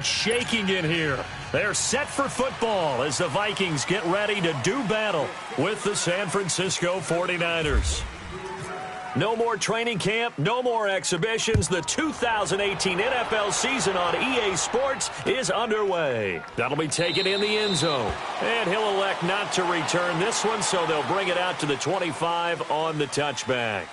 Shaking in here. They're set for football as the Vikings get ready to do battle with the San Francisco 49ers. No more training camp, no more exhibitions. The 2018 NFL season on EA Sports is underway. That'll be taken in the end zone. And he'll elect not to return this one, so they'll bring it out to the 25 on the touchback.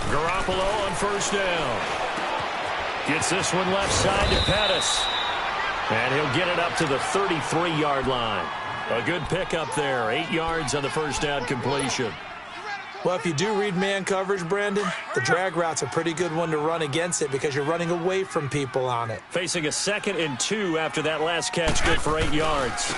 Garoppolo on first down. Gets this one left side to Pettis. And he'll get it up to the 33-yard line. A good pickup there. 8 yards on the first down completion. Well, if you do read man coverage, Brandon, the drag route's a pretty good one to run against it because you're running away from people on it. Facing a 2nd and 2 after that last catch, good for 8 yards.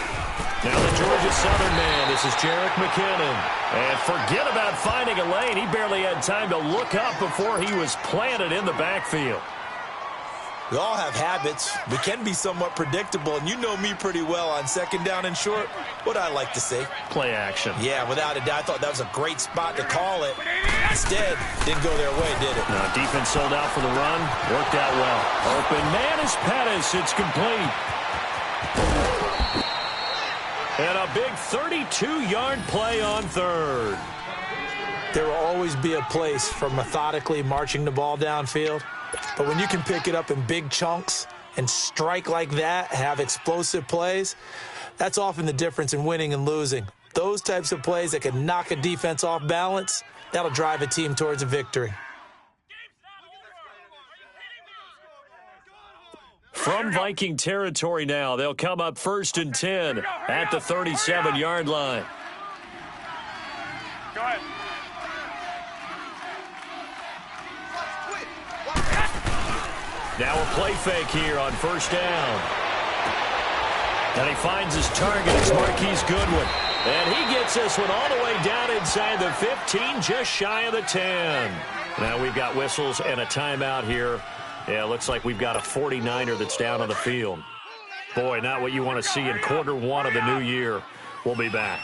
Now the Georgia Southern man, this is Jerick McKinnon. And forget about finding a lane. He barely had time to look up before he was planted in the backfield. We all have habits. We can be somewhat predictable, and you know me pretty well on 2nd down and short. What I like to say? Play action. Yeah, without a doubt. I thought that was a great spot to call it. Instead, didn't go their way, did it? No, defense sold out for the run. Worked out well. Open man is Pettis. It's complete. And a big 32-yard play on 3rd. There will always be a place for methodically marching the ball downfield. But when you can pick it up in big chunks and strike like that, have explosive plays, that's often the difference in winning and losing. Those types of plays that can knock a defense off balance, that'll drive a team towards a victory. From Viking territory now, they'll come up 1st and 10 at the 37-yard line. Go ahead. Now a play fake here on first down. And he finds his target. It's Marquise Goodwin. And he gets this one all the way down inside the 15, just shy of the 10. Now we've got whistles and a timeout here. Yeah, it looks like we've got a 49er that's down on the field. Boy, not what you want to see in quarter 1 of the new year. We'll be back.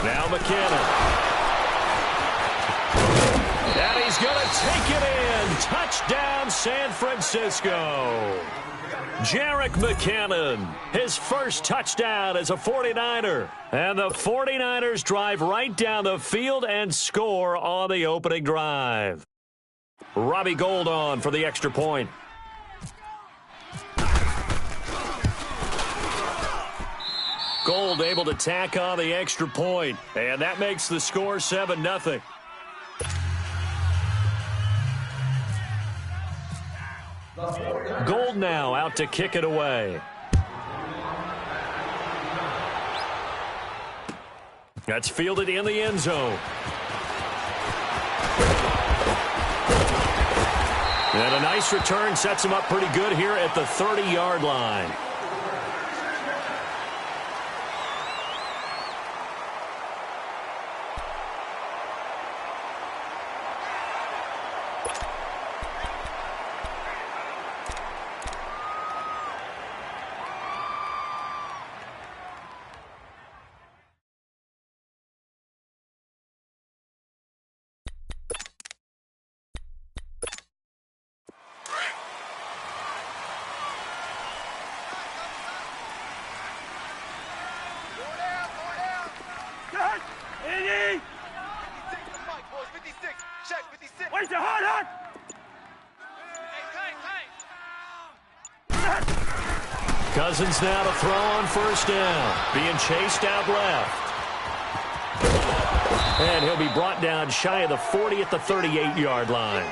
Now McKinnon. And he's going to take it in. Touchdown, San Francisco. Jerick McKinnon, his first touchdown as a 49er. And the 49ers drive right down the field and score on the opening drive. Robbie Gould on for the extra point. Gould able to tack on the extra point, and that makes the score 7-0. Gould now out to kick it away. That's fielded in the end zone. And a nice return sets him up pretty good here at the 30-yard line. Cousins now to throw on first down. Being chased out left. And he'll be brought down shy of the 40 at the 38-yard line.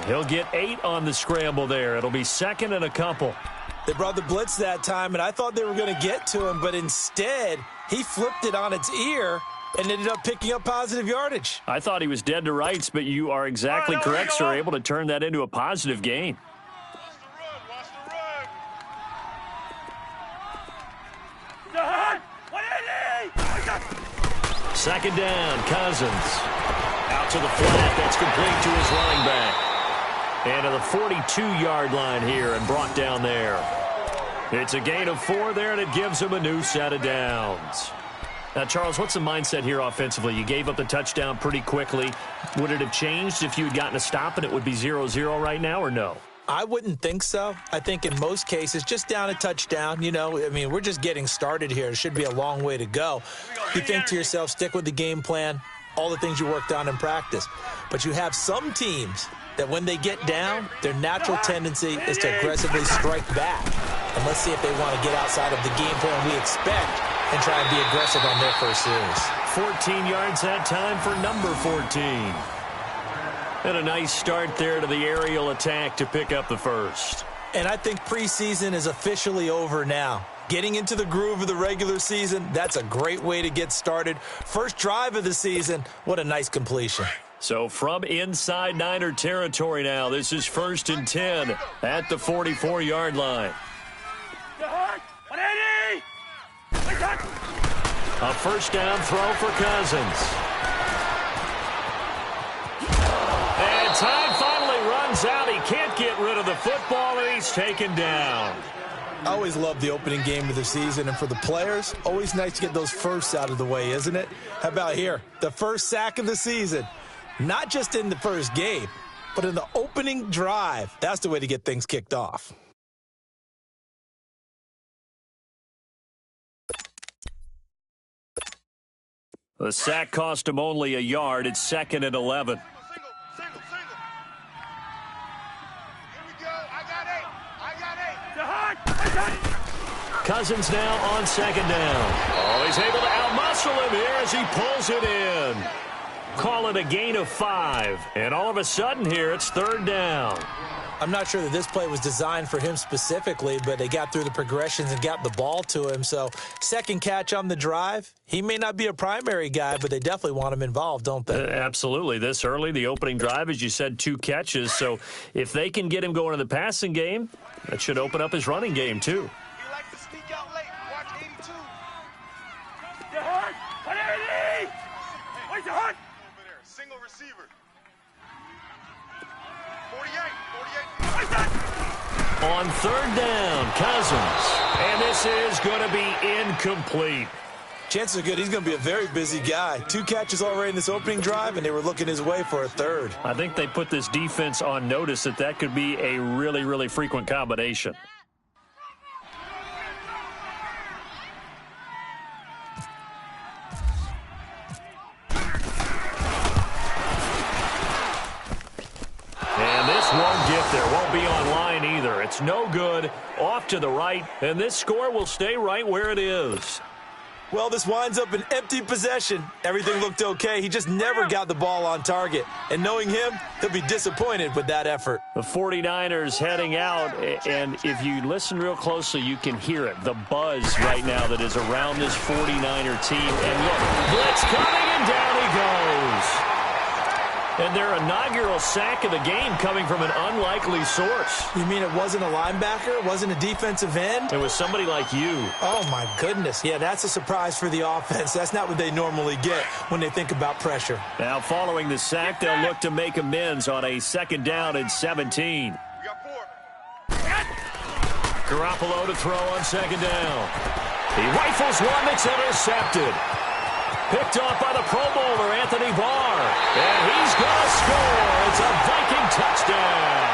He'll get 8 on the scramble there. It'll be second and a couple. They brought the blitz that time, and I thought they were going to get to him, but instead he flipped it on its ear and ended up picking up positive yardage. I thought he was dead to rights, but you are exactly correct, sir. Able to turn that into a positive gain. Second down, Cousins. Out to the flat. That's complete to his running back. And to the 42-yard line here and brought down there. It's a gain of 4 there, and it gives him a new set of downs. Now, Charles, what's the mindset here offensively? You gave up the touchdown pretty quickly. Would it have changed if you had gotten a stop and it would be 0-0 right now, or no? I wouldn't think so. I think in most cases, just down a touchdown, we're just getting started here. It should be a long way to go. You think to yourself, stick with the game plan, all the things you worked on in practice. But you have some teams that when they get down, their natural tendency is to aggressively strike back. And let's see if they want to get outside of the game plan we expect and try and be aggressive on their first series. 14 yards that time for number 14. And a nice start there to the aerial attack to pick up the first. And I think preseason is officially over now. Getting into the groove of the regular season, that's a great way to get started. First drive of the season, what a nice completion. So from inside Niner territory now, this is 1st and 10 at the 44-yard line. A first down throw for Cousins. And time finally runs out. He can't get rid of the football, and he's taken down. I always love the opening game of the season, and for the players, always nice to get those firsts out of the way, isn't it? How about here? The first sack of the season. Not just in the first game, but in the opening drive. That's the way to get things kicked off. The sack cost him only a yard. It's 2nd and 11. Cousins now on second down. Oh, he's able to outmuscle him here as he pulls it in. Call it a gain of 5. And all of a sudden here, it's 3rd down. I'm not sure that this play was designed for him specifically, but they got through the progressions and got the ball to him. So second catch on the drive. He may not be a primary guy, but they definitely want him involved, don't they? Absolutely. This early, the opening drive, as you said, 2 catches. So if they can get him going in the passing game, that should open up his running game too. He likes to sneak out late. Watch 82. Where's the hunt? Over there. Single receiver. 48. On 3rd down, Cousins. And this is going to be incomplete. Chances are good he's going to be a very busy guy. 2 catches already in this opening drive, and they were looking his way for a 3rd. I think they put this defense on notice that could be a really, really frequent combination. And this won't get there. Won't be online either. It's no good. Off to the right, and this score will stay right where it is. Well, this winds up an empty possession. Everything looked okay. He just never got the ball on target. And knowing him, he'll be disappointed with that effort. The 49ers heading out, and if you listen real closely, you can hear it. The buzz right now that is around this 49er team. And look, blitz coming, and down he goes. And their inaugural sack of the game coming from an unlikely source. You mean it wasn't a linebacker? It wasn't a defensive end? It was somebody like you. Oh, my goodness. Yeah, that's a surprise for the offense. That's not what they normally get when they think about pressure. Now, following the sack, they'll look to make amends on a 2nd down and 17. We got 4. Garoppolo to throw on 2nd down. He rifles one that's intercepted. Picked off by the Pro Bowler, Anthony Barr. And he's going to score. It's a Viking touchdown.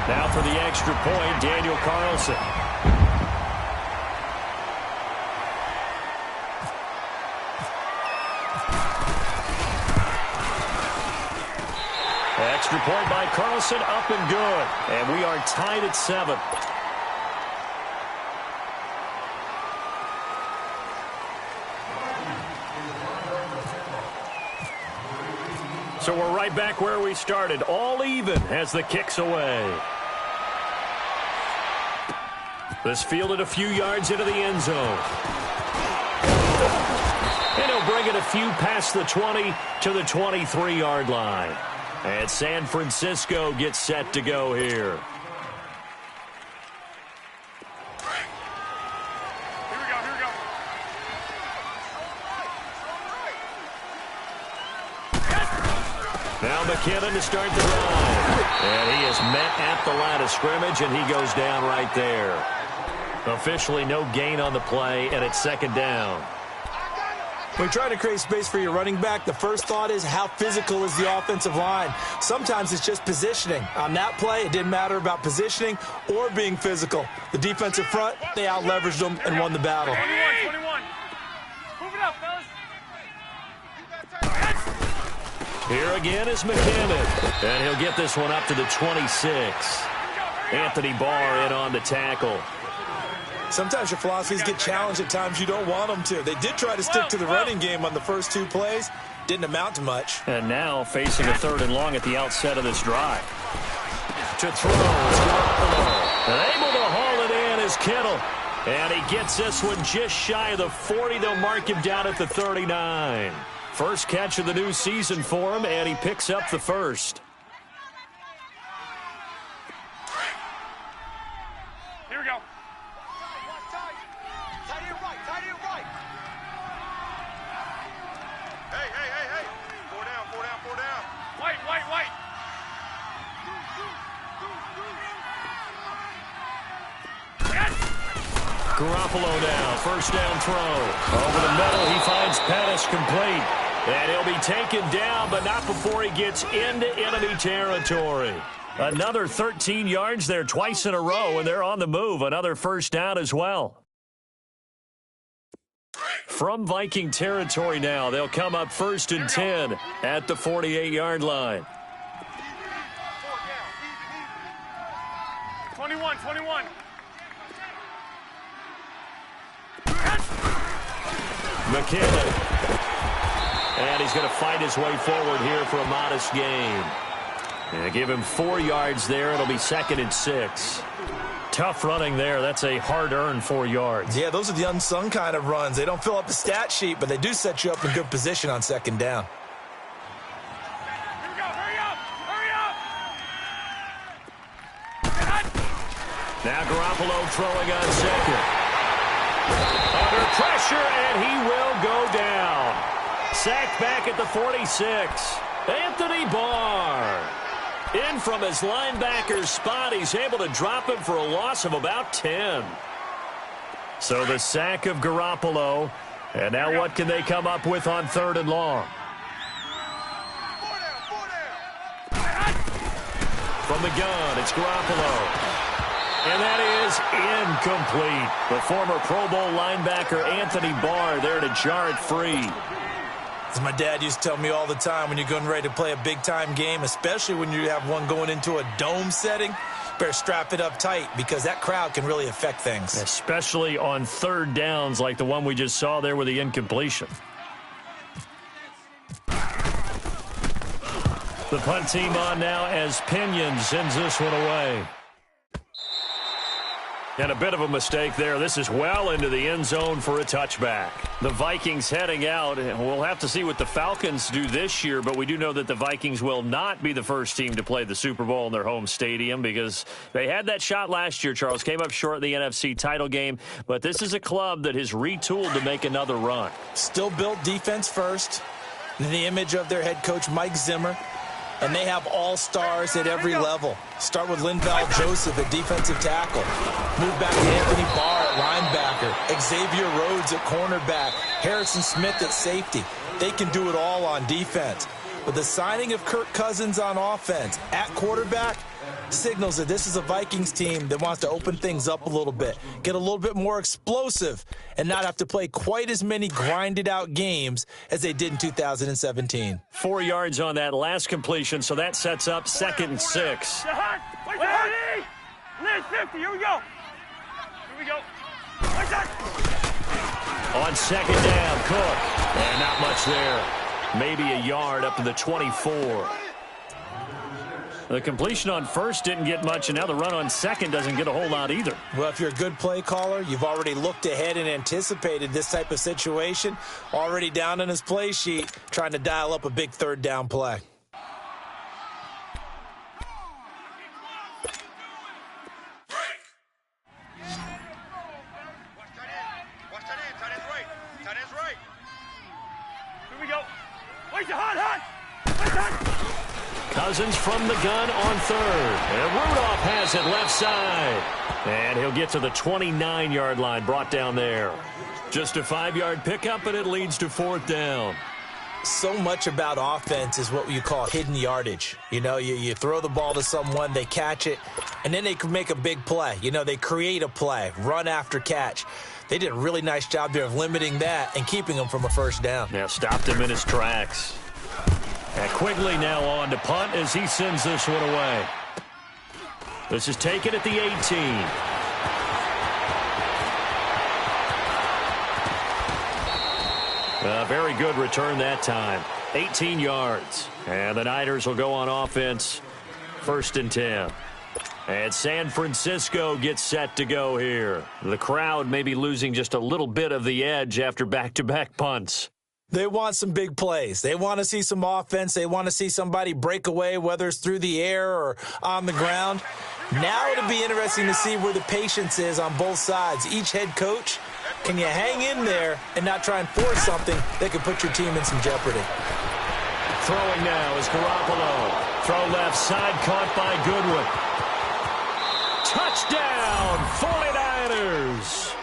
Now for the extra point, Daniel Carlson. Extra point by Carlson, up and good. And we are tied at 7. So we're right back where we started, all even as the kick's away. This fielded a few yards into the end zone. And he'll bring it a few past the 20 to the 23-yard line. And San Francisco gets set to go here. Now McKinnon to start the drive. And he is met at the line of scrimmage, and he goes down right there. Officially no gain on the play, and it's second down. When you try to create space for your running back, the first thought is how physical is the offensive line. Sometimes it's just positioning. On that play, it didn't matter about positioning or being physical. The defensive front, they out-leveraged them and won the battle. 21. Move it up, fellas. Here again is McKinnon, and he'll get this one up to the 26. Anthony Barr in on the tackle. Sometimes your philosophies get challenged at times you don't want them to. They did try to stick to the running game on the first 2 plays. Didn't amount to much. And now facing a 3rd and long at the outset of this drive. To throw, it's Garoppolo. And able to haul it in is Kittle. And he gets this one just shy of the 40. They'll mark him down at the 39. First catch of the new season for him, and he picks up the first. Here we go. Tight end right. Hey. 4 down. White. Garoppolo now, first down throw. Over the middle, he finds Pettis complete. And he'll be taken down, but not before he gets into enemy territory. Another 13 yards there twice in a row, and they're on the move. Another first down as well. From Viking territory now, they'll come up 1st and 10 at the 48-yard line. 21. McKinnon. And he's going to fight his way forward here for a modest gain. And give him 4 yards there. It'll be 2nd and 6. Tough running there. That's a hard-earned 4 yards. Yeah, those are the unsung kind of runs. They don't fill up the stat sheet, but they do set you up in good position on 2nd down. Here we go. Hurry up. Now Garoppolo throwing on 2nd. Under pressure, and he will go down. Sacked back at the 46. Anthony Barr. In from his linebacker's spot. He's able to drop him for a loss of about 10. So the sack of Garoppolo. And now what can they come up with on 3rd and long? 4 down. From the gun, it's Garoppolo. And that is incomplete. The former Pro Bowl linebacker Anthony Barr there to jar it free. As my dad used to tell me all the time, when you're getting ready to play a big-time game, especially when you have one going into a dome setting, better strap it up tight because that crowd can really affect things. Especially on 3rd downs like the one we just saw there with the incompletion. The punt team on now as Pinion sends this one away. And a bit of a mistake there. This is well into the end zone for a touchback. The Vikings heading out. We'll have to see what the Falcons do this year, but we do know that the Vikings will not be the first team to play the Super Bowl in their home stadium because they had that shot last year, Charles. Came up short in the NFC title game, but this is a club that has retooled to make another run. Still built defense first. In the image of their head coach, Mike Zimmer. And they have all-stars at every level. Start with Linval Joseph at defensive tackle. Move back to Anthony Barr at linebacker. Xavier Rhodes at cornerback. Harrison Smith at safety. They can do it all on defense. With the signing of Kirk Cousins on offense at quarterback, signals that this is a Vikings team that wants to open things up a little bit, get a little bit more explosive, and not have to play quite as many grinded-out games as they did in 2017. 4 yards on that last completion, so that sets up 2nd and 6. Liz 50, here we go. Here we go. On 2nd down, Cook. And not much there. Maybe a yard up to the 24. The completion on 1st didn't get much, and now the run on 2nd doesn't get a whole lot either. Well, if you're a good play caller, you've already looked ahead and anticipated this type of situation, already down in his play sheet, trying to dial up a big 3rd down play. Cousins from the gun on 3rd. And Rudolph has it left side. And he'll get to the 29-yard line, brought down there. Just a 5-yard pickup, and it leads to 4th down. So much about offense is what you call hidden yardage. You know, you throw the ball to someone, they catch it, and then they can make a big play. You know, they create a play, run after catch. They did a really nice job there of limiting that and keeping him from a 1st down. Yeah, stopped him in his tracks. And Quigley now on to punt as he sends this one away. This is taken at the 18. A very good return that time. 18 yards. And the Niners will go on offense. 1st and 10. And San Francisco gets set to go here. The crowd may be losing just a little bit of the edge after back-to-back punts. They want some big plays. They want to see some offense. They want to see somebody break away, whether it's through the air or on the ground. Now it'll be interesting to see where the patience is on both sides. Each head coach, can you hang in there and not try and force something that could put your team in some jeopardy? Throwing now is Garoppolo. Throw left side, caught by Goodwin. Touchdown, 49ers.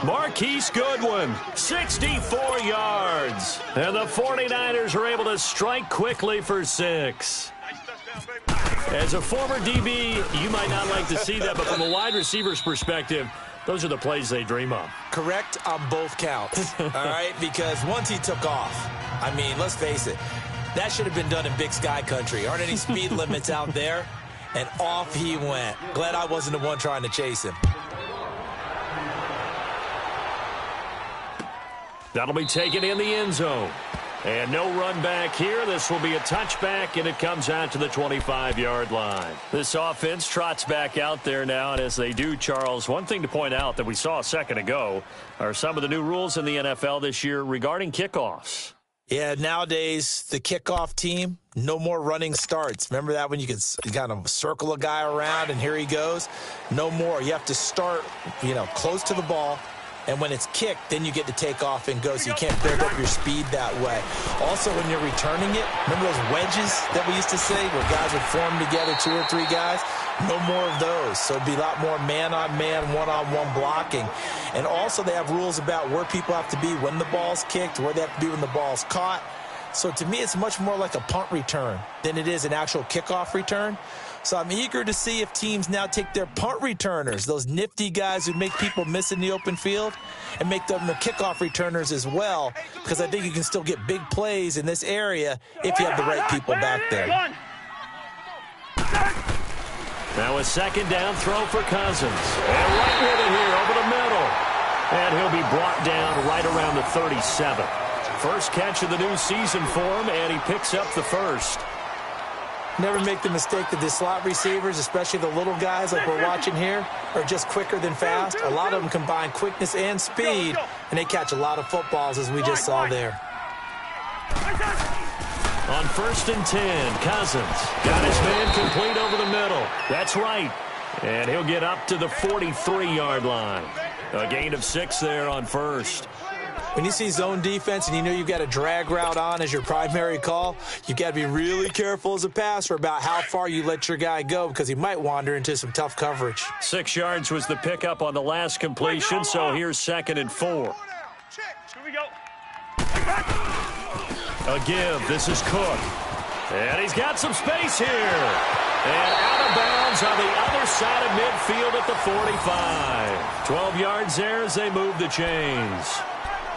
Marquise Goodwin, 64 yards. And the 49ers are able to strike quickly for 6. As a former DB, you might not like to see that, but from a wide receiver's perspective, those are the plays they dream of. Correct on both counts, all right? Because once he took off, I mean, let's face it, that should have been done in Big Sky Country. Aren't any speed limits out there? And off he went. Glad I wasn't the one trying to chase him. That'll be taken in the end zone. And no run back here. This will be a touchback, and it comes out to the 25-yard line. This offense trots back out there now, and as they do, Charles, one thing to point out that we saw a second ago are some of the new rules in the NFL this year regarding kickoffs. Yeah, nowadays, the kickoff team, no more running starts. Remember that when you could kind of circle a guy around and here he goes? No more. You have to start, close to the ball. And when it's kicked, then you get to take off and go, so you can't build up your speed that way. Also, when you're returning it, remember those wedges that we used to say where guys would form together, 2 or 3 guys? No more of those. So it'd be a lot more man-on-man, one-on-one blocking. And also they have rules about where people have to be when the ball's kicked, where they have to be when the ball's caught. So to me, it's much more like a punt return than it is an actual kickoff return. So I'm eager to see if teams now take their punt returners, those nifty guys who make people miss in the open field, and make them the kickoff returners as well, because I think you can still get big plays in this area if you have the right people back there. Now a 2nd down throw for Cousins. And right with it here over the middle. And he'll be brought down right around the 37. First catch of the new season for him, and he picks up the 1st. Never make the mistake that the slot receivers, especially the little guys like we're watching here, are just quicker than fast. A lot of them combine quickness and speed, and they catch a lot of footballs, as we just saw there. On 1st and 10, Cousins got his man complete over the middle. That's right. And he'll get up to the 43-yard line. A gain of 6 there on 1st. When you see zone defense and you know you've got a drag route on as your primary call, you've got to be really careful as a passer about how far you let your guy go, because he might wander into some tough coverage. 6 yards was the pickup on the last completion, so here's 2nd and 4. Here we go. A give. This is Cook. And he's got some space here. And out of bounds on the other side of midfield at the 45. 12 yards there as they move the chains.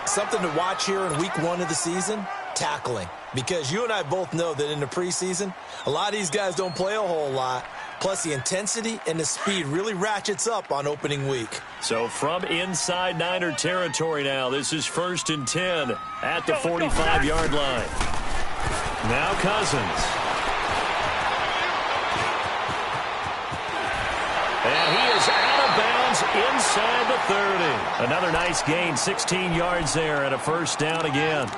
Something to watch here in week 1 of the season, tackling. Because you and I both know that in the preseason, a lot of these guys don't play a whole lot. Plus, the intensity and the speed really ratchets up on opening week. So from inside Niner territory now, this is 1st and 10 at the 45-yard line. Now Cousins. And he is out of bounds inside the 30. Another nice gain, 16 yards there and a first down again.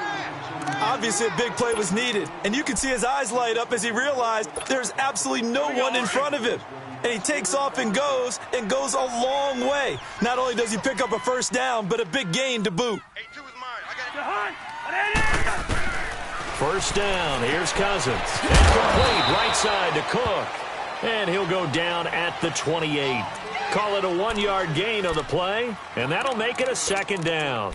Obviously, a big play was needed, and you can see his eyes light up as he realized there's absolutely no one in front of him. And he takes off and goes a long way. Not only does he pick up a first down, but a big gain to boot. First down, here's Cousins. And complete right side to Cook. And he'll go down at the 28. Call it a 1-yard gain on the play, and that'll make it a second down.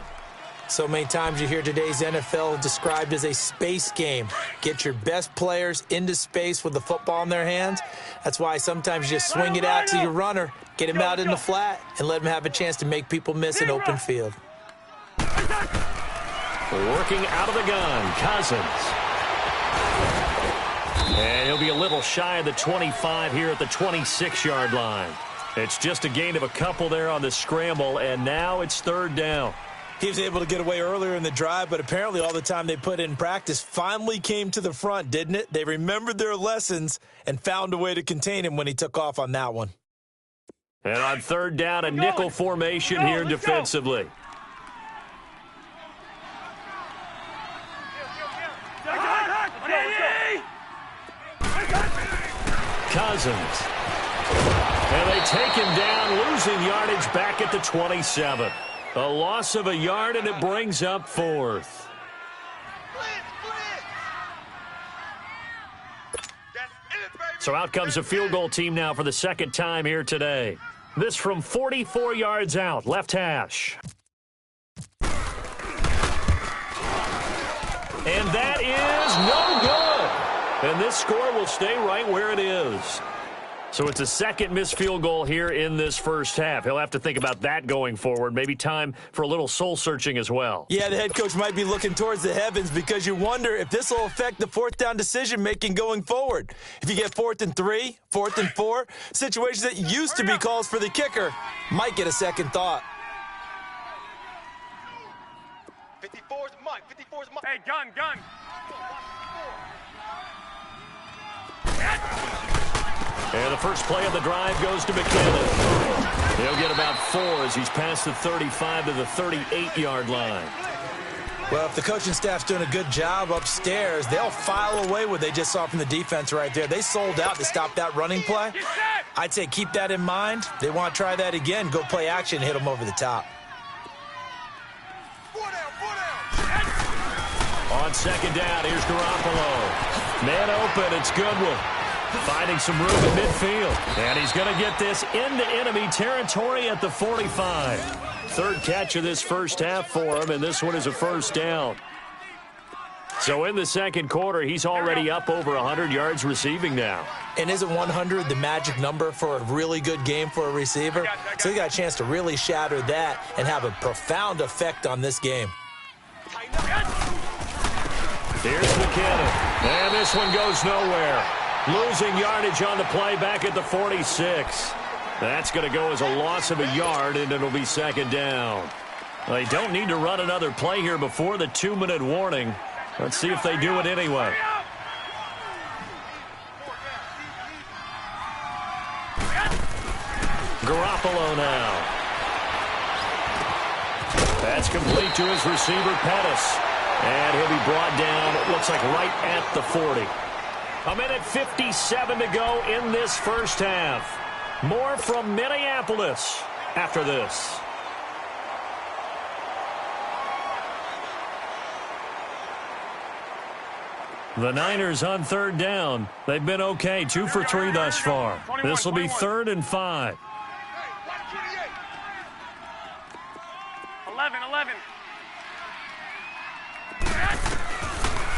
So many times you hear today's NFL described as a space game. Get your best players into space with the football in their hands. That's why sometimes you just swing it out to your runner, get him out in the flat, and let him have a chance to make people miss an open field. Working out of the gun, Cousins. And he'll be a little shy of the 25 here at the 26-yard line. It's just a gain of a couple there on the scramble, and now it's 3rd down. He was able to get away earlier in the drive, but apparently all the time they put in practice finally came to the front, didn't it? They remembered their lessons and found a way to contain him when he took off on that one. And on 3rd down, a nickel formation here defensively. Cousins. And they take him down, losing yardage back at the 27. A loss of a yard, and it brings up 4th. So out comes a field goal team now for the 2nd time here today. This from 44 yards out, left hash. And that is no good. And this score will stay right where it is. So it's a 2nd missed field goal here in this first half. He'll have to think about that going forward. Maybe time for a little soul-searching as well. Yeah, the head coach might be looking towards the heavens because you wonder if this will affect the 4th down decision-making going forward. If you get 4th and 3, 4th and 4, situations that used to be calls for the kicker might get a second thought. 54's Mike. 54's Mike. Hey, gun. And the first play of the drive goes to McKinnon. He'll get about 4 as he's past the 35 to the 38-yard line. Well, if the coaching staff's doing a good job upstairs, they'll file away what they just saw from the defense right there. They sold out to stop that running play. I'd say keep that in mind. They want to try that again. Go play action, hit them over the top. On 2nd down, here's Garoppolo. Man open, it's Goodwin. Finding some room in midfield. And he's going to get this into enemy territory at the 45. 3rd catch of this first half for him, and this one is a first down. So in the 2nd quarter, he's already up over 100 yards receiving now. And isn't 100 the magic number for a really good game for a receiver? So he got a chance to really shatter that and have a profound effect on this game. Here's McKinnon. And this one goes nowhere. Losing yardage on the play back at the 46. That's going to go as a loss of a yard, and it'll be 2nd down. They don't need to run another play here before the 2-minute warning. Let's see if they do it anyway. Garoppolo now. That's complete to his receiver, Pettis. And he'll be brought down, it looks like right at the 40. 1:57 to go in this first half. More from Minneapolis after this. The Niners on 3rd down. They've been okay, 2 for 3 thus far. This will be 3rd and 5. 11.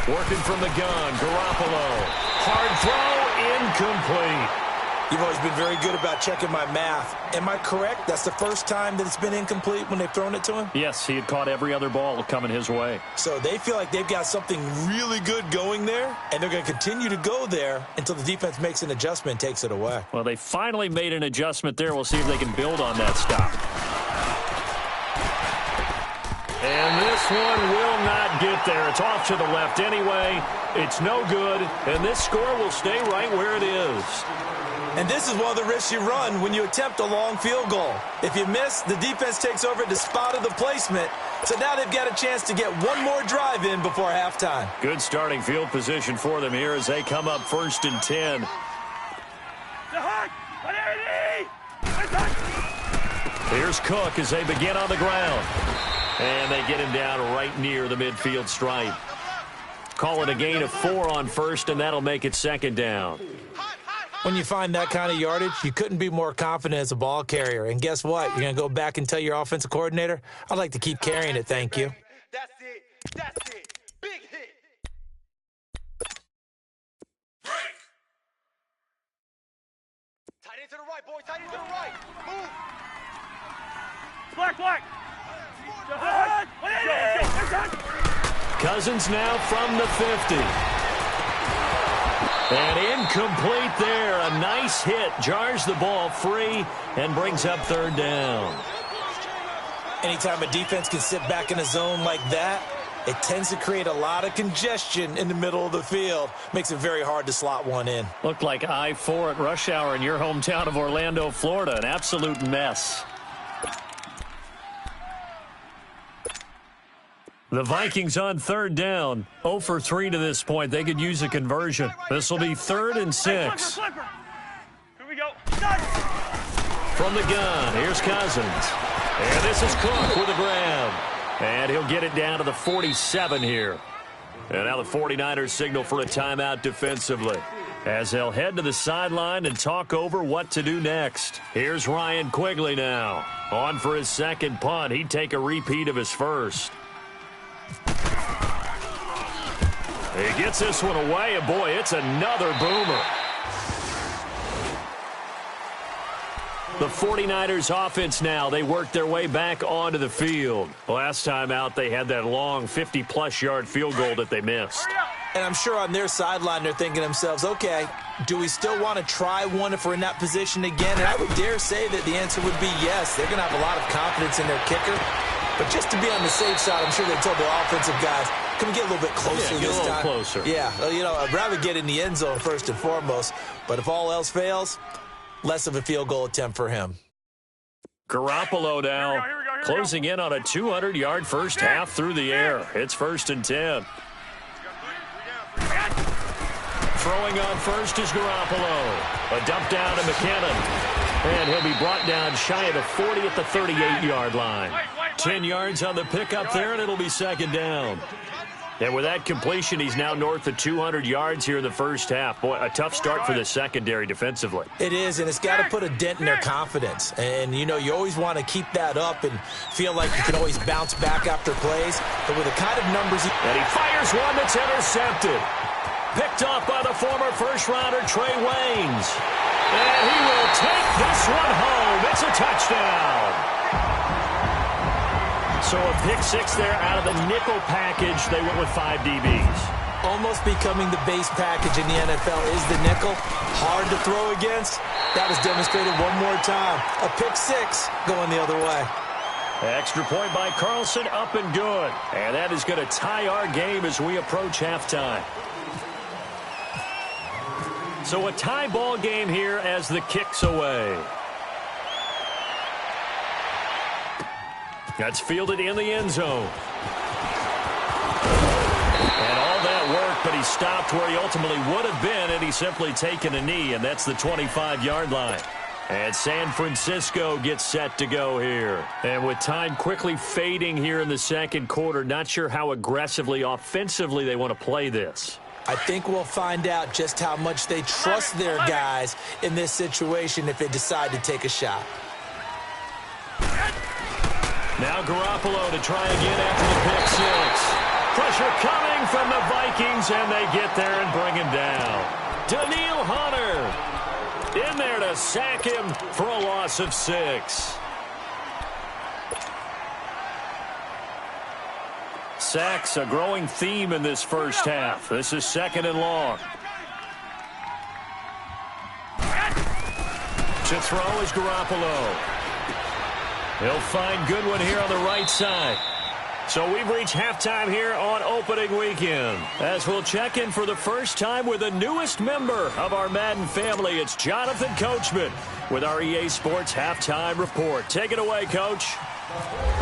Working from the gun, Garoppolo. hard throw, incomplete. You've always been very good about checking my math. Am I correct? That's the first time that it's been incomplete when they've thrown it to him? Yes, he had caught every other ball coming his way. So they feel like they've got something really good going there, and they're going to continue to go there until the defense makes an adjustment and takes it away. Well, they finally made an adjustment there. We'll see if they can build on that stop. And this one will not get there. It's off to the left anyway. It's no good, and this score will stay right where it is. And this is one of the risks you run when you attempt a long field goal. If you miss, the defense takes over at the spot of the placement. So now they've got a chance to get one more drive in before halftime. Good starting field position for them here as they come up 1st and 10. Here's Cook as they begin on the ground. And they get him down right near the midfield stripe. Call it a gain of 4 on first, and that'll make it 2nd down. When you find that kind of yardage, you couldn't be more confident as a ball carrier. And guess what? You're going to go back and tell your offensive coordinator, I'd like to keep carrying it, thank you. That's it. That's it. Big hit. Break. Tight end to the right, boy. Tight end to the right. Move. Black. Cousins now from the 50. And incomplete there. A nice hit. Jars the ball free and brings up 3rd down. Anytime a defense can sit back in a zone like that, it tends to create a lot of congestion in the middle of the field. Makes it very hard to slot one in. Looked like I-4 at rush hour in your hometown of Orlando, Florida. An absolute mess. The Vikings on 3rd down. 0 for 3 to this point. They could use a conversion. This will be 3rd and 6. Here we go. From the gun, here's Cousins. And this is Cook with the grab. And he'll get it down to the 47 here. And now the 49ers signal for a timeout defensively, as they'll head to the sideline and talk over what to do next. Here's Ryan Quigley now. On for his 2nd punt. He'd take a repeat of his first. He gets this one away, and boy, it's another boomer. The 49ers offense now, they work their way back onto the field. Last time out, they had that long 50-plus yard field goal that they missed. And I'm sure on their sideline they're thinking to themselves, okay, do we still want to try one if we're in that position again? And I would dare say that the answer would be yes. They're going to have a lot of confidence in their kicker. But just to be on the safe side, I'm sure they told their offensive guys, can we get a little bit closer this time? Get a little closer. Yeah, you know, I'd rather get in the end zone first and foremost. But if all else fails, less of a field goal attempt for him. Garoppolo now closing in on a 200-yard first half through the air. It's 1st and 10. Throwing on first is Garoppolo. A dump down to McKinnon. And he'll be brought down shy of the 40 at the 38-yard line. 10 yards on the pickup there, and it'll be 2nd down. And with that completion, he's now north of 200 yards here in the first half. Boy, a tough start for the secondary defensively. It is, and it's got to put a dent in their confidence. And, you know, you always want to keep that up and feel like you can always bounce back after plays. But with the kind of numbers and he fires one that's intercepted. Picked off by the former first-rounder Trey Waynes. And he will take this one home. It's a touchdown. So a pick 6 there out of the nickel package. They went with 5 DBs. Almost becoming the base package in the NFL is the nickel. Hard to throw against. That was demonstrated one more time. A pick 6 going the other way. Extra point by Carlson, up and good. And that is going to tie our game as we approach halftime. So a tie ball game here as the kick's away. That's fielded in the end zone. And all that work, but he stopped where he ultimately would have been, and he's simply taken a knee, and that's the 25-yard line. And San Francisco gets set to go here. And with time quickly fading here in the second quarter, not sure how aggressively, offensively they want to play this. I think we'll find out just how much they trust their guys in this situation if they decide to take a shot. Now Garoppolo to try again after the pick 6. Pressure coming from the Vikings, and they get there and bring him down. Daniil Hunter in there to sack him for a loss of 6. Sacks a growing theme in this first half. This is 2nd and long. To throw is Garoppolo. He'll find Goodwin here on the right side. So we've reached halftime here on opening weekend. As we'll check in for the first time with the newest member of our Madden family, it's Jonathan Coachman with our EA Sports Halftime Report. Take it away, Coach.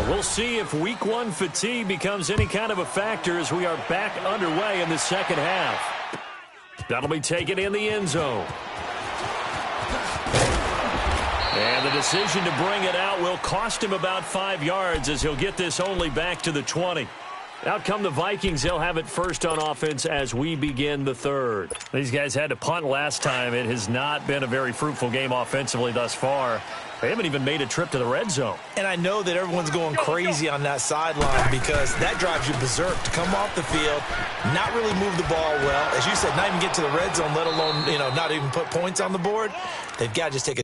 We'll see if Week 1 fatigue becomes any kind of a factor as we are back underway in the second half. That'll be taken in the end zone. And the decision to bring it out will cost him about 5 yards as he'll get this only back to the 20. Out come the Vikings. They'll have it first on offense as we begin the third. These guys had to punt last time. It has not been a very fruitful game offensively thus far. They haven't even made a trip to the red zone. And I know that everyone's going crazy on that sideline because that drives you berserk to come off the field, not really move the ball well. As you said, not even get to the red zone, let alone, not even put points on the board. They've got to just take a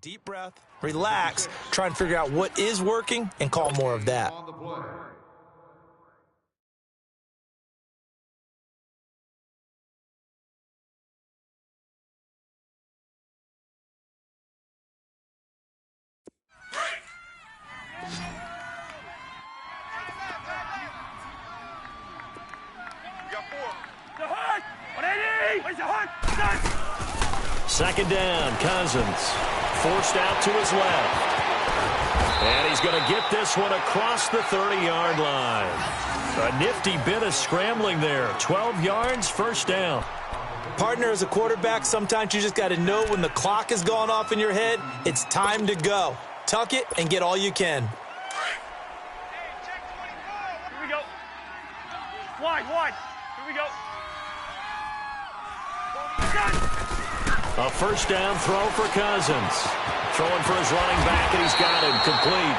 deep breath, relax, try and figure out what is working, and call more of that. Second down, Cousins. Forced out to his left. And he's going to get this one across the 30-yard line. A nifty bit of scrambling there. 12 yards, first down. Partner, as a quarterback, sometimes you just got to know when the clock has gone off in your head, it's time to go. Tuck it and get all you can. Here we go. Wide. Here we go. A first down throw for Cousins. Throwing for his running back, and he's got him complete.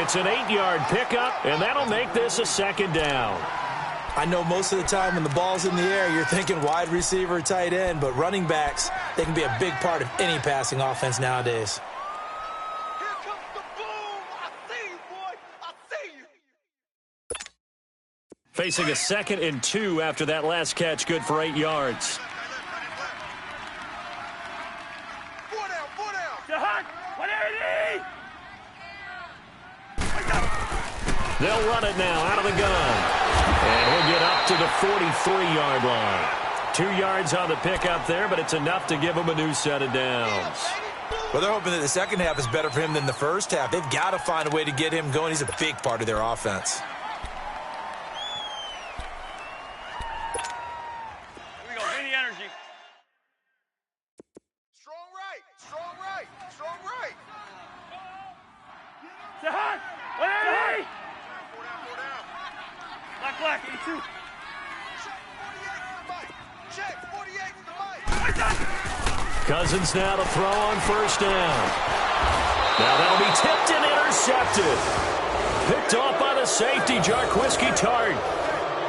It's an 8-yard pickup, and that'll make this a second down. I know most of the time when the ball's in the air, you're thinking wide receiver, tight end, but running backs, they can be a big part of any passing offense nowadays. Here comes the boom. I see you, boy. I see you. Facing a 2nd and 2 after that last catch, good for 8 yards. They'll run it now out of the gun. And he'll get up to the 43-yard line. 2 yards on the pickup there, but it's enough to give him a new set of downs. Well, they're hoping that the second half is better for him than the first half. They've got to find a way to get him going. He's a big part of their offense. Here we go. Any energy. Strong right. Strong right. Strong right. Zahat. Hey! Black, 82. Check, 48 to the mic. Cousins now to throw on first down. Now that'll be tipped and intercepted. Picked off by the safety, Jarquiski Tart.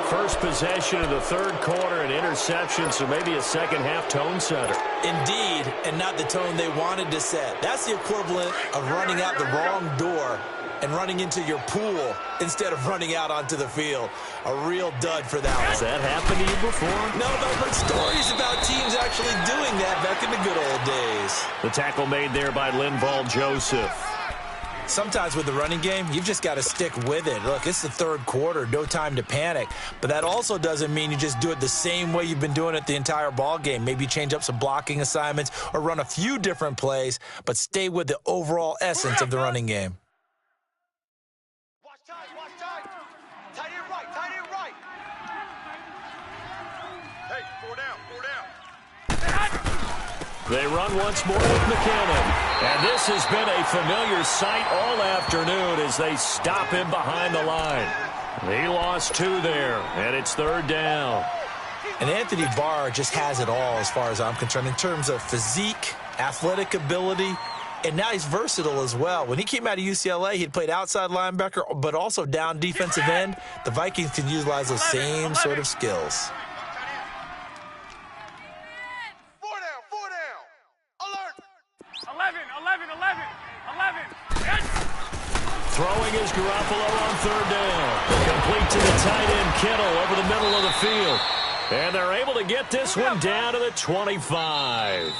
First possession of the third quarter, an interception, so maybe a second-half tone setter. Indeed, and not the tone they wanted to set. That's the equivalent of running out the wrong door and running into your pool instead of running out onto the field. A real dud for that one. Has that happened to you before? No, but I've heard stories about teams actually doing that back in the good old days. The tackle made there by Linval Joseph. Sometimes with the running game, you've just got to stick with it. Look, it's the third quarter, no time to panic. But that also doesn't mean you just do it the same way you've been doing it the entire ball game. Maybe change up some blocking assignments or run a few different plays, but stay with the overall essence of the running game. Watch tight. Tight end right. Hey, four down. They run once more with McKinnon. And this has been a familiar sight all afternoon as they stop him behind the line. He lost 2 there, and it's third down. And Anthony Barr just has it all as far as I'm concerned in terms of physique, athletic ability, and now he's versatile as well. When he came out of UCLA, he'd played outside linebacker, but also down defensive end. The Vikings can utilize those same sort of skills. Four down. Alert. 11. Throwing is Garoppolo on third down. Complete to the tight end, Kittle, over the middle of the field. And they're able to get this one down to the 25.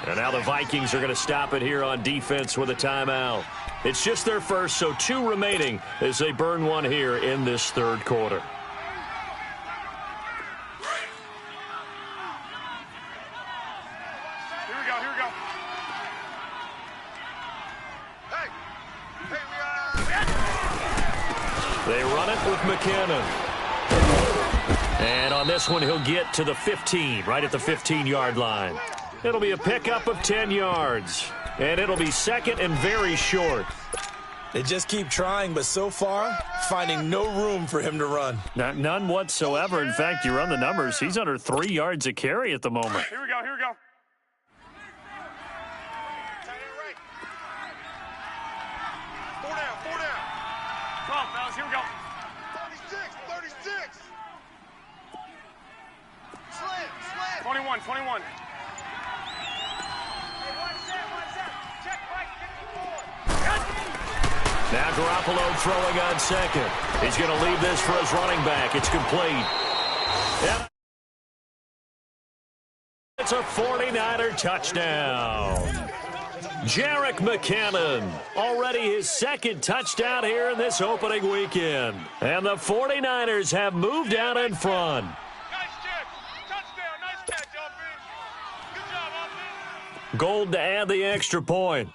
And now the Vikings are going to stop it here on defense with a timeout. It's just their first, so 2 remaining as they burn one here in this third quarter. Here we go. They run it with McKinnon. And on this one, he'll get to the 15, right at the 15-yard line. It'll be a pickup of 10 yards. And it'll be second and very short. They just keep trying, but so far, finding no room for him to run. None whatsoever. In fact, you run the numbers. He's under 3 yards a carry at the moment. Here we go. Tight end right. Four down. Come on, fellas, here we go. 36. Slam. 21. Hey, one set. Check right, 54. Now Garoppolo throwing on second. He's going to leave this for his running back. It's complete. And it's a 49er touchdown. Jerick McKinnon, already his second touchdown here in this opening weekend. And the 49ers have moved out in front. Nice check. Touchdown. Nice catch, offense. Good job, offense. Gold to add the extra point.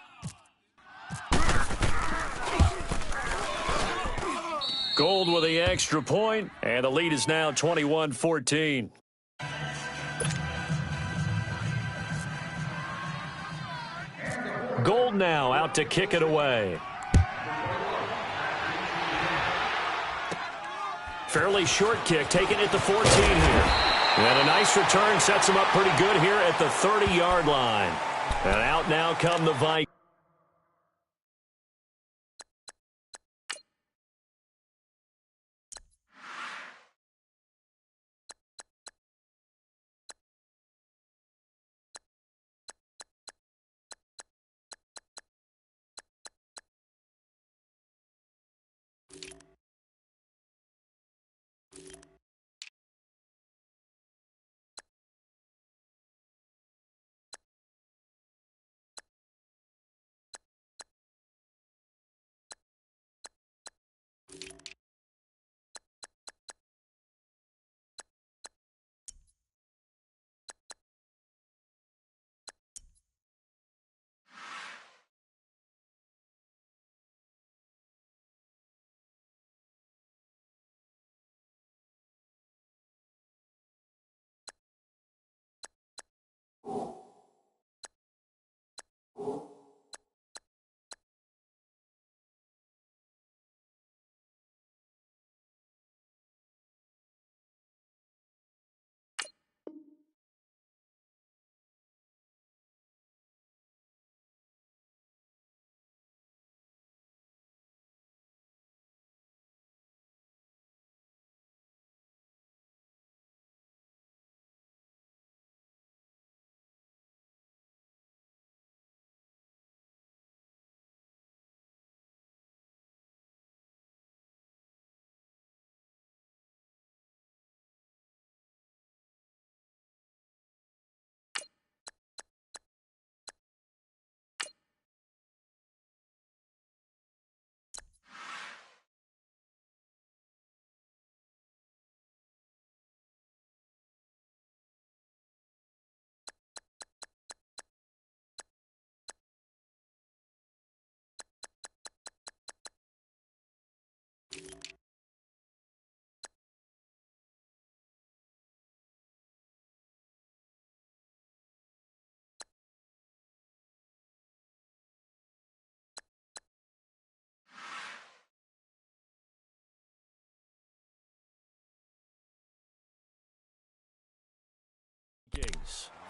Gold with the extra point, and the lead is now 21-14. Gold now out to kick it away. Fairly short kick, taking it to 14 here. And a nice return sets him up pretty good here at the 30-yard line. And out now come the Vikings.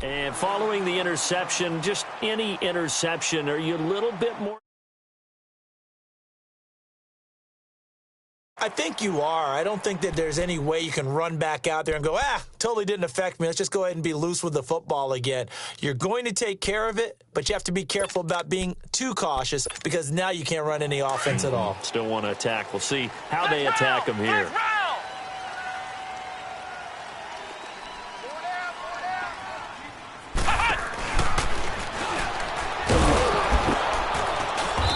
And following the interception, just any interception, are you a little bit more? I think you are. I don't think that there's any way you can run back out there and go, totally didn't affect me. Let's just go ahead and be loose with the football again. You're going to take care of it, but you have to be careful about being too cautious because now you can't run any offense at all. Still want to attack. We'll see how they attack him here.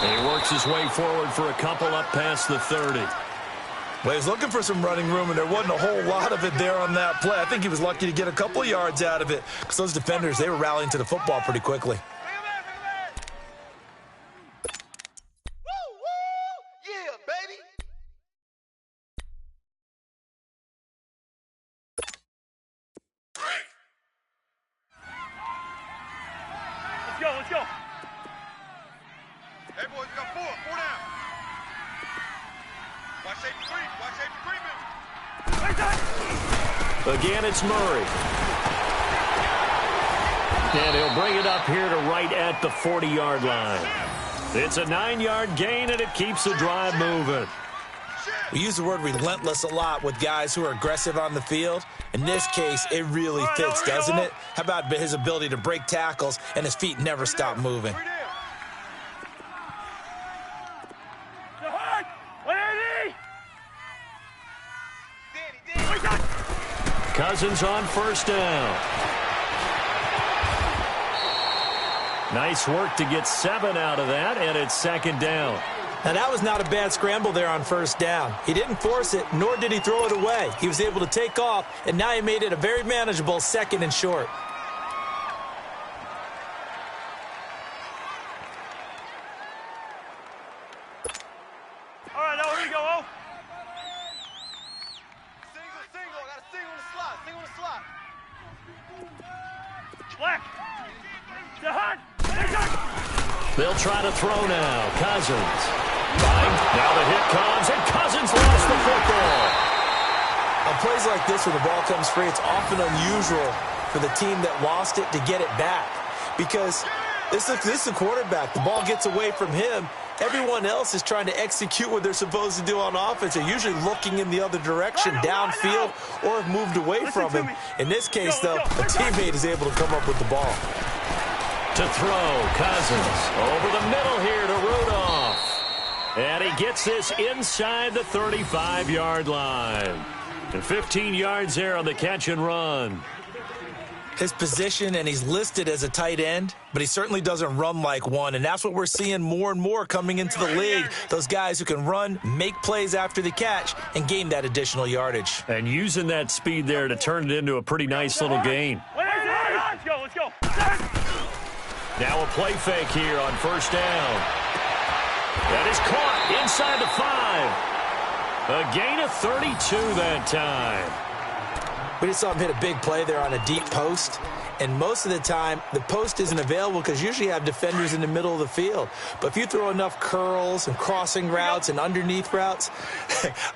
And he works his way forward for a couple up past the 30. Well, he was looking for some running room, and there wasn't a whole lot of it there on that play. I think he was lucky to get a couple of yards out of it because those defenders, they were rallying to the football pretty quickly. Woo, woo! Yeah, baby! Let's go, let's go. Hey, boys, we got four down. Watch safety creep, watch safety creeping. Again, it's Murray. And he'll bring it up here to right at the 40-yard line. It's a 9-yard gain, and it keeps the drive moving. We use the word relentless a lot with guys who are aggressive on the field. In this case, it really fits, doesn't it? How about his ability to break tackles and his feet never stop moving? Cousins on first down. Nice work to get 7 out of that, and it's second down. Now, that was not a bad scramble there on first down. He didn't force it, nor did he throw it away. He was able to take off, and now he made it a very manageable 2nd and short. All right, now here we go, oh. Single. I got a single in the slot. Single in the slot. Black. The hunt. They'll try to throw now. Cousins. Now the hit comes, and Cousins lost the football. On plays like this where the ball comes free, it's often unusual for the team that lost it to get it back because this is the quarterback. The ball gets away from him. Everyone else is trying to execute what they're supposed to do on offense. They're usually looking in the other direction, downfield, or have moved away from him. In this case, though, a teammate is able to come up with the ball. To throw, Cousins over the middle here to Rudolph. And he gets this inside the 35-yard line. And 15 yards there on the catch and run. His position, and he's listed as a tight end, but he certainly doesn't run like one, and that's what we're seeing more and more coming into the league. Those guys who can run, make plays after the catch, and gain that additional yardage. And using that speed there to turn it into a pretty nice little gain. Let's go, let's go. Now a play fake here on first down. That is caught inside the 5. A gain of 32 that time. We just saw him hit a big play there on a deep post, and most of the time, the post isn't available because usually you have defenders in the middle of the field. But if you throw enough curls and crossing routes and underneath routes,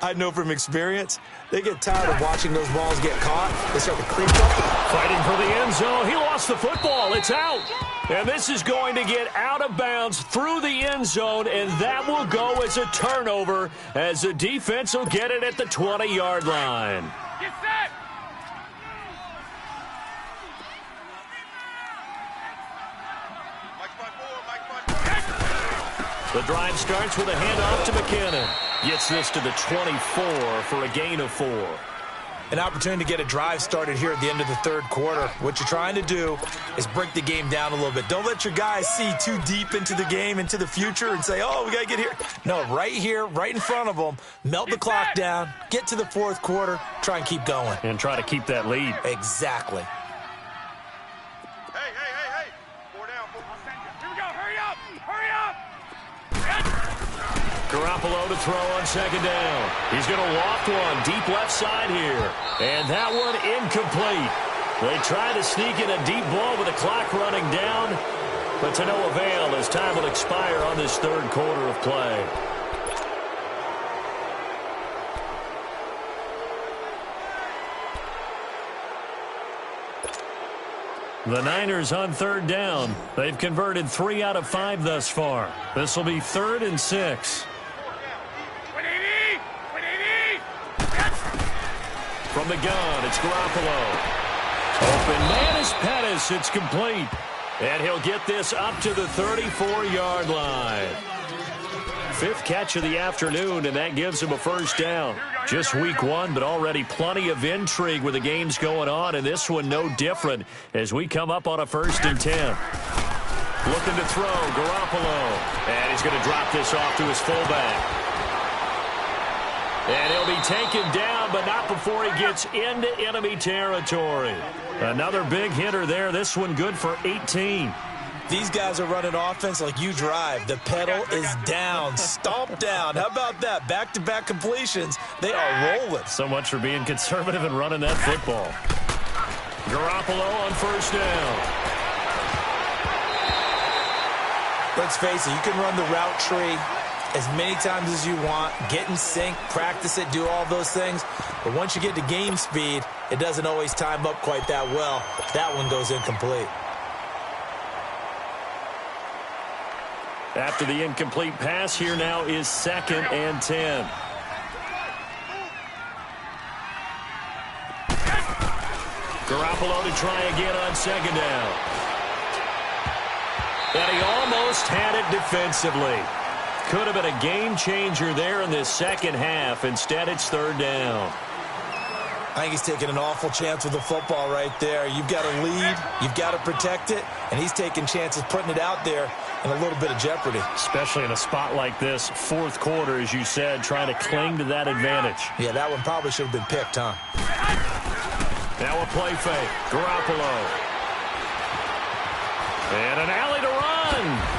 I know from experience, they get tired of watching those balls get caught. They start to creep up. Fighting for the end zone. He lost the football. It's out. And this is going to get out of bounds through the end zone, and that will go as a turnover as the defense will get it at the 20-yard line. Get set. The drive starts with a handoff to McKinnon. Gets this to the 24 for a gain of 4. An opportunity to get a drive started here at the end of the third quarter. What you're trying to do is break the game down a little bit. Don't let your guys see too deep into the game, into the future, and say, oh, we got to get here. No, right here, right in front of them, melt the clock down, get to the fourth quarter, try and keep going. And try to keep that lead. Exactly. Hey. 4 down. Here we go. Hurry up. Garoppolo to throw on second down. He's going to loft one deep left side here. And that one incomplete. They try to sneak in a deep ball with the clock running down, but to no avail as time will expire on this third quarter of play. The Niners on third down. They've converted 3 out of 5 thus far. This will be 3rd and 6. From the gun, it's Garoppolo. Open man is Pettis. It's complete. And he'll get this up to the 34-yard line. 5th catch of the afternoon, and that gives him a first down. Just week 1, but already plenty of intrigue with the games going on, and this one no different as we come up on a 1st and 10. Looking to throw, Garoppolo. And he's going to drop this off to his fullback. And he'll be taken down, but not before he gets into enemy territory. Another big hitter there. This one good for 18. These guys are running offense like you drive. The pedal is down, stomp down. How about that? Back-to-back completions. They are rolling. So much for being conservative and running that football. Garoppolo on first down. Let's face it, you can run the route tree as many times as you want, get in sync, practice it, do all those things. But once you get to game speed, it doesn't always time up quite that well. That one goes incomplete. After the incomplete pass, here now is 2nd and 10. Garoppolo to try again on 2nd down. And he almost had it defensively. Could have been a game changer there in this second half. Instead, it's 3rd down. I think he's taking an awful chance with the football right there. You've got to lead, you've got to protect it, and he's taking chances putting it out there in a little bit of jeopardy. Especially in a spot like this, 4th quarter, as you said, trying to cling to that advantage. Yeah, that one probably should have been picked, huh? Now a play fake. Garoppolo. And an alley to run.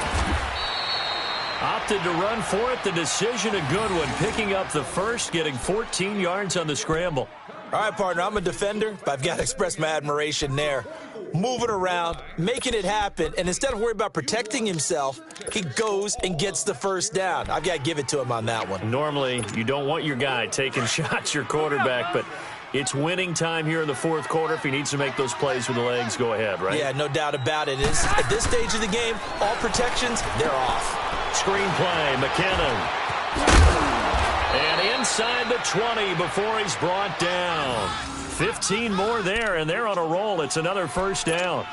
Opted to run for it. The decision, a good one. Picking up the first, getting 14 yards on the scramble. All right, partner, I'm a defender, but I've got to express my admiration there. Moving around, making it happen, and instead of worrying about protecting himself, he goes and gets the first down. I've got to give it to him on that one. Normally, you don't want your guy taking shots, your quarterback, but it's winning time here in the 4th quarter. If he needs to make those plays with the legs, go ahead, right? Yeah, no doubt about it. At this stage of the game, all protections, they're off. Screen play, McKinnon. And inside the 20 before he's brought down. 15 more there, and they're on a roll. It's another first down.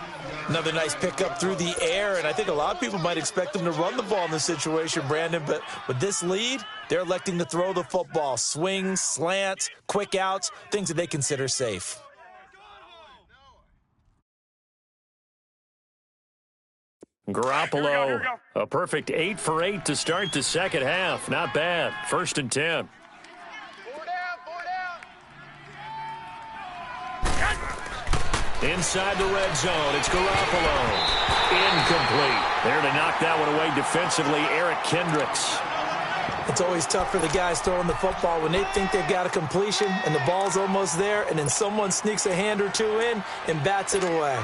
Another nice pickup through the air, and I think a lot of people might expect them to run the ball in this situation, Brandon, but with this lead, they're electing to throw the football. Swings, slants, quick outs, things that they consider safe. Garoppolo, a perfect 8 for 8 to start the second half. Not bad. 1st and 10. 4 down. Inside the red zone, it's Garoppolo. Incomplete. There to knock that one away defensively, Eric Kendricks. It's always tough for the guys throwing the football when they think they've got a completion and the ball's almost there, and then someone sneaks a hand or two in and bats it away.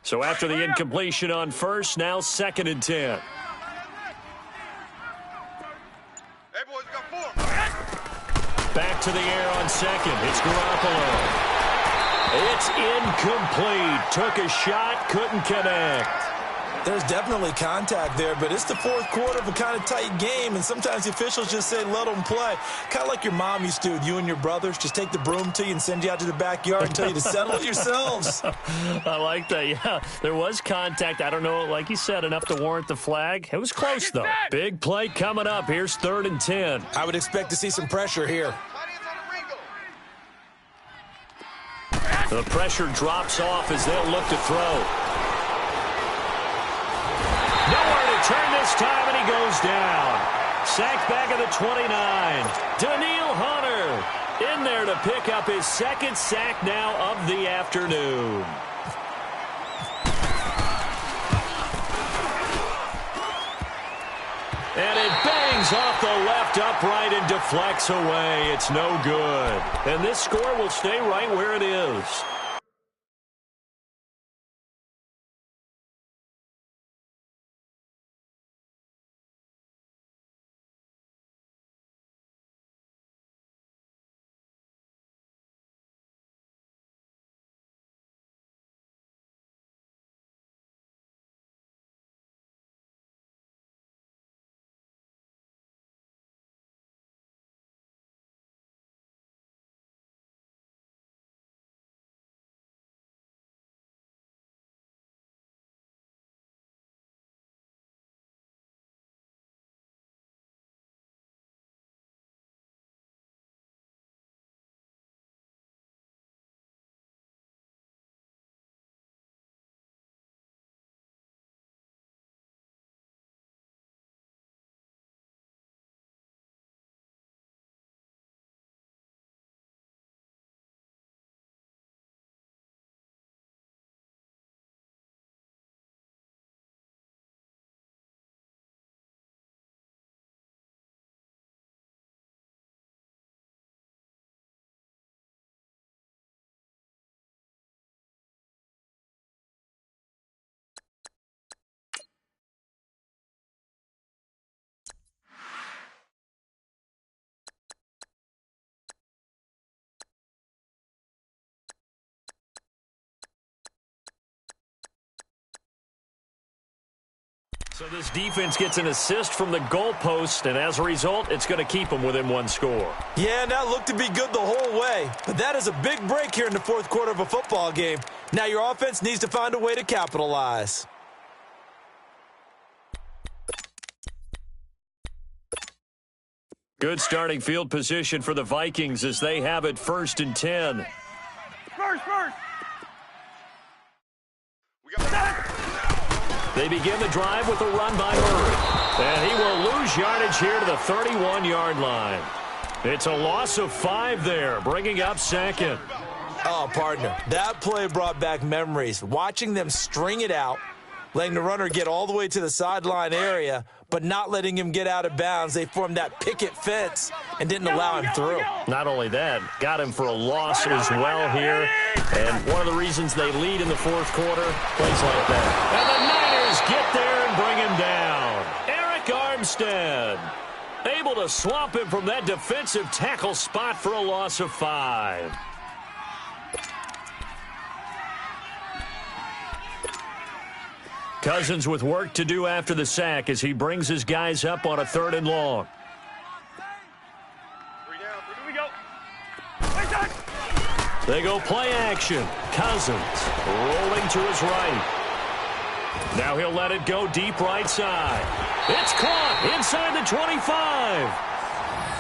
So after the incompletion on first, now 2nd and 10. Hey, boys, we got 4. Back to the air on 2nd. It's Garoppolo. It's incomplete. Took a shot, couldn't connect. There's definitely contact there, but it's the 4th quarter of a kind of tight game, and sometimes the officials just say, let them play. Kind of like your mom used to with you and your brothers. Just take the broom to you and send you out to the backyard and tell you to settle it yourselves. I like that, yeah. There was contact. I don't know, like you said, enough to warrant the flag. It was close, though. Big play coming up. Here's 3rd and 10. I would expect to see some pressure here. The pressure drops off as they'll look to throw. Nowhere to turn this time, and he goes down. Sacked back at the 29. Daniil Hunter in there to pick up his 2nd sack now of the afternoon. And it bangs off the left upright and deflects away. It's no good. And this score will stay right where it is. So this defense gets an assist from the goalpost, and as a result, it's going to keep them within one score. Yeah, and that looked to be good the whole way. But that is a big break here in the fourth quarter of a football game. Now your offense needs to find a way to capitalize. Good starting field position for the Vikings as they have it 1st and 10. First. They begin the drive with a run by Murray. And he will lose yardage here to the 31-yard line. It's a loss of 5 there, bringing up 2nd. Oh, partner, that play brought back memories. Watching them string it out, letting the runner get all the way to the sideline area, but not letting him get out of bounds. They formed that picket fence and didn't allow him through. Not only that, got him for a loss as well here. And one of the reasons they lead in the fourth quarter, plays like that. And the Niners get there and bring him down. Eric Armstead able to swamp him from that defensive tackle spot for a loss of 5. Cousins with work to do after the sack as he brings his guys up on a 3rd and long. 3 down. Here we go. They go play action. Cousins rolling to his right. Now he'll let it go deep right side. It's caught inside the 25.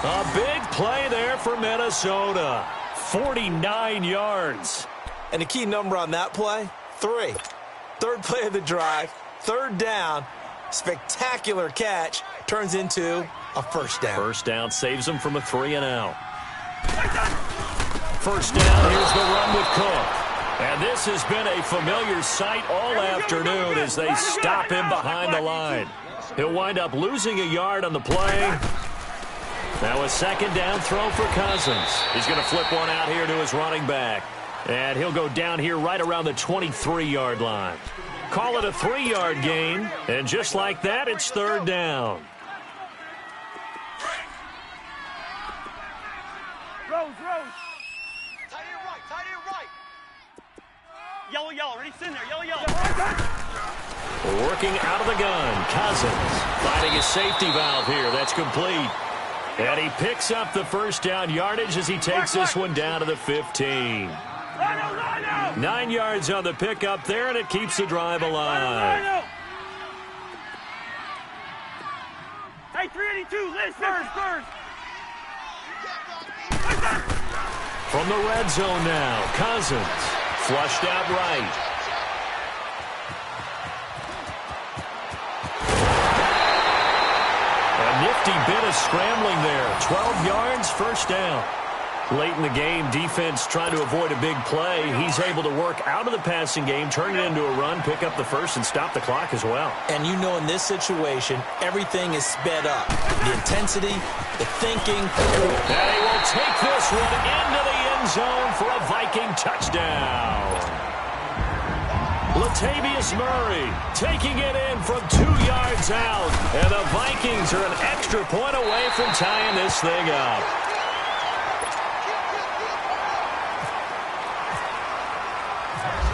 A big play there for Minnesota. 49 yards. And the key number on that play, 3. 3rd play of the drive, 3rd down, spectacular catch, turns into a 1st down. 1st down saves them from a 3-and-out. 1st down, here's the run with Cook. And this has been a familiar sight all afternoon as they stop him behind the line. He'll wind up losing a yard on the play. Now a 2nd down throw for Cousins. He's going to flip one out here to his running back. And he'll go down here right around the 23-yard line. Call it a 3-yard gain. And just like that, it's 3rd down. Rose. Tight end right. Yellow. Ready, send there. Yellow. Working out of the gun. Cousins finding his safety valve here. That's complete. And he picks up the 1st down yardage as he takes this one down to the 15. 9 yards on the pickup there, and it keeps the drive alive. Hey, 382, Liz, first. From the red zone now, Cousins flushed out right. A nifty bit of scrambling there. 12 yards, 1st down. Late in the game, defense trying to avoid a big play. He's able to work out of the passing game, turn it into a run, pick up the 1st, and stop the clock as well. And you know in this situation, everything is sped up. The intensity, the thinking. And he will take this one into the end zone for a Viking touchdown. Latavius Murray taking it in from 2 yards out. And the Vikings are an extra point away from tying this thing up.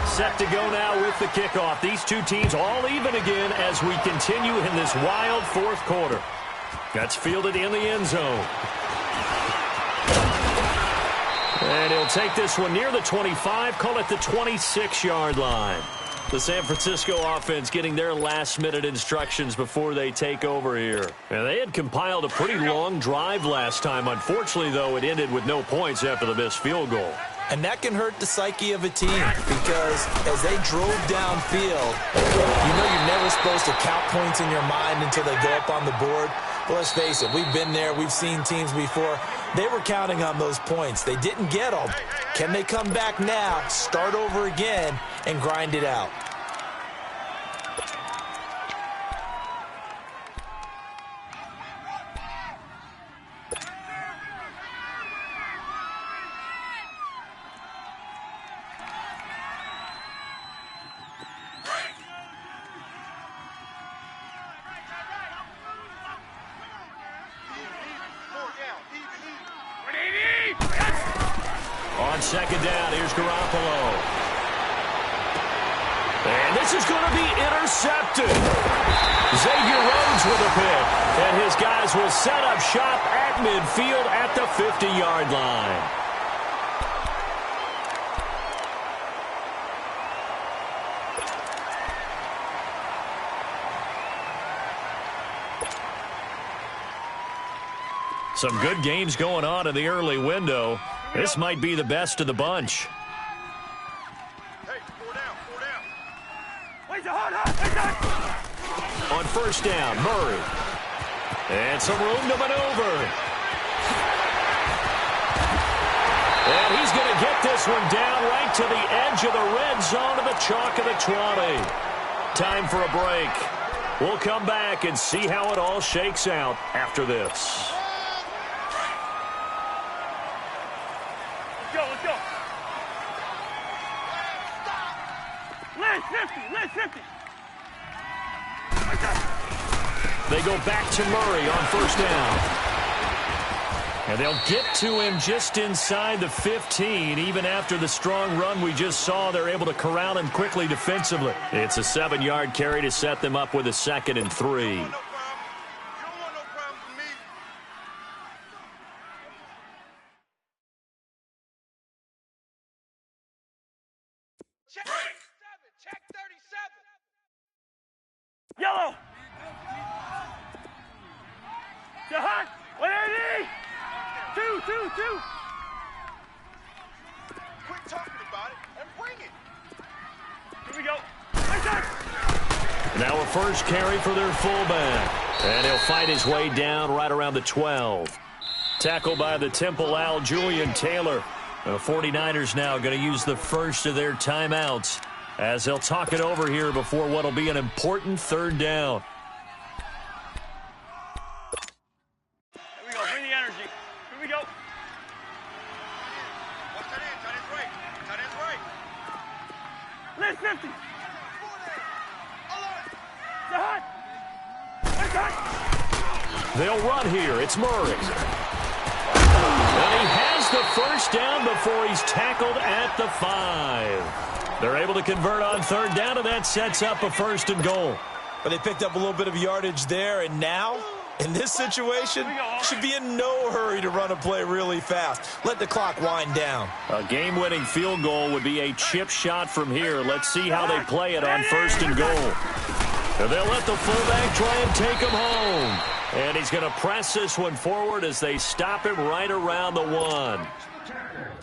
Set to go now with the kickoff. These two teams all even again as we continue in this wild fourth quarter. That's fielded in the end zone. And he'll take this one near the 25, call it the 26-yard line. The San Francisco offense getting their last-minute instructions before they take over here. And they had compiled a pretty long drive last time. Unfortunately, though, it ended with no points after the missed field goal. And that can hurt the psyche of a team because as they drove downfield, you know you're never supposed to count points in your mind until they go up on the board. But let's face it, we've been there. We've seen teams before. They were counting on those points. They didn't get them. Can they come back now, start over again, and grind it out? On 2nd down, here's Garoppolo. And this This is going to be intercepted. Xavier Rhodes with a pick, and his guys will set up shop at midfield at the 50-yard line. Some good games going on in the early window. This might be the best of the bunch. Hey, 4 down, 4 down. On first down, Murray. And some room to maneuver. And he's going to get this one down right to the edge of the red zone of the chalk of the 20. Time for a break. We'll come back and see how it all shakes out after this. Let's go. Let's 50. They go back to Murray on first down. And they'll get to him just inside the 15. Even after the strong run we just saw, they're able to corral him quickly defensively. It's a 7-yard carry to set them up with a 2nd and 3. No problem. You don't want no problem with me. Check 37. Check 37. Yellow. Jahan, 180. 2. Quit talking about it and bring it. Here we go. Now a first carry for their fullback. And he'll fight his way down right around the 12. Tackled by the Temple Owl, Julian Taylor. The 49ers now going to use the first of their timeouts as they'll talk it over here before what will be an important 3rd down. Here we go. Bring the energy. Here we go. Watch that end. Tight end's right. Tight end's right. Let's 50. Alert. Jahan. They'll run here. It's Murray. And he has the first down before he's tackled at the 5. They're able to convert on 3rd down, and that sets up a 1st and goal. But they picked up a little bit of yardage there, and now, in this situation, should be in no hurry to run a play really fast. Let the clock wind down. A game-winning field goal would be a chip shot from here. Let's see how they play it on 1st and goal. And they'll let the fullback try and take him home. And he's going to press this one forward as they stop him right around the 1.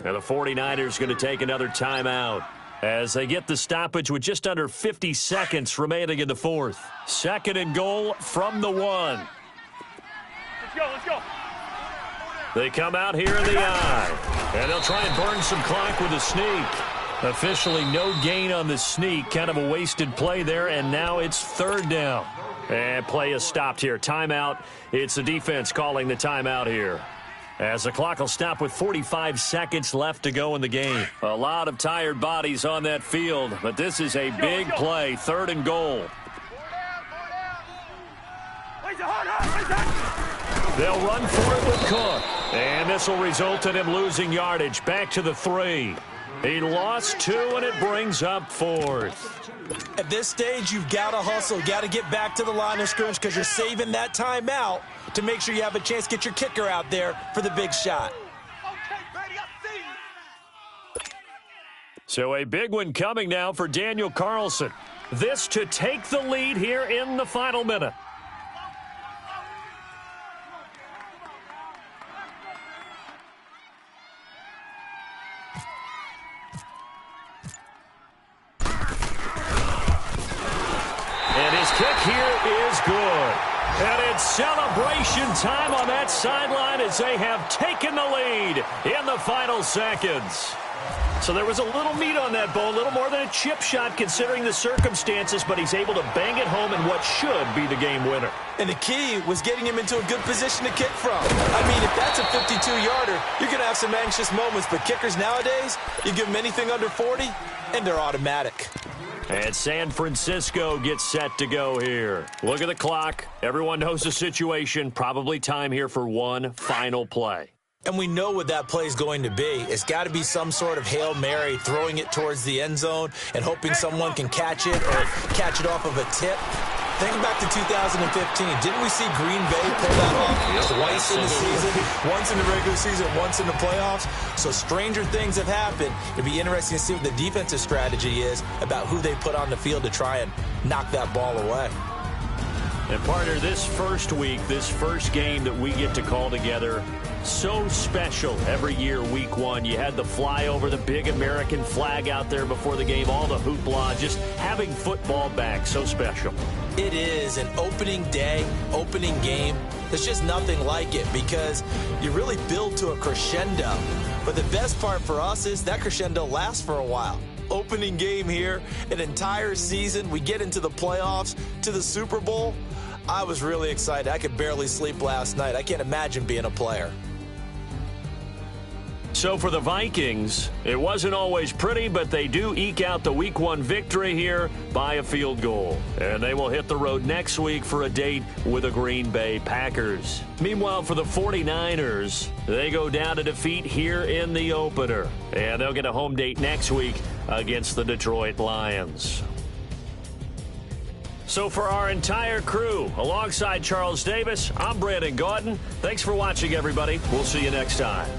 And the 49ers going to take another timeout as they get the stoppage with just under 50 seconds remaining in the 4th. 2nd and goal from the 1. Let's go. They come out here in the eye. And they'll try and burn some clock with a sneak. Officially no gain on the sneak. Kind of a wasted play there, and now it's 3rd down. And play is stopped here. Timeout. It's the defense calling the timeout here, as the clock will stop with 45 seconds left to go in the game. A lot of tired bodies on that field, but this is a big play. 3rd and goal. They'll run for it with Cook. And this will result in him losing yardage. Back to the 3. He lost 2, and it brings up 4th. At this stage, you've got to hustle. Got to get back to the line of scrimmage because you're saving that timeout to make sure you have a chance to get your kicker out there for the big shot. Okay, Betty, I see you. So a big one coming now for Daniel Carlson. This to take the lead here in the final minute. And his kick here is good. And it's celebration time on that sideline as they have taken the lead in the final seconds. So there was a little meat on that bone, a little more than a chip shot considering the circumstances, but he's able to bang it home in what should be the game winner. And the key was getting him into a good position to kick from. I mean, if that's a 52-yarder, you're going to have some anxious moments, but kickers nowadays, you give them anything under 40, and they're automatic. And San Francisco gets set to go here. Look at the clock. Everyone knows the situation. Probably time here for one final play. And we know what that play is going to be. It's got to be some sort of Hail Mary, throwing it towards the end zone and hoping someone can catch it or catch it off of a tip. Think back to 2015. Didn't we see Green Bay pull that off twice in the season? Once in the regular season, once in the playoffs. So stranger things have happened. It'd be interesting to see what the defensive strategy is about who they put on the field to try and knock that ball away. And partner, this first week, this first game that we get to call together, so special every year, week one. You had the flyover, the big American flag out there before the game, all the hoopla, just having football back, so special. It is an opening day, opening game. There's just nothing like it because you really build to a crescendo. But the best part for us is that crescendo lasts for a while. Opening game here, an entire season. We get into the playoffs, to the Super Bowl. I was really excited. I could barely sleep last night. I can't imagine being a player. So for the Vikings, it wasn't always pretty, but they do eke out the week one victory here by a field goal. And they will hit the road next week for a date with the Green Bay Packers. Meanwhile, for the 49ers, they go down to defeat here in the opener. And they'll get a home date next week against the Detroit Lions. So for our entire crew, alongside Charles Davis, I'm Brandon Gaudin. Thanks for watching, everybody. We'll see you next time.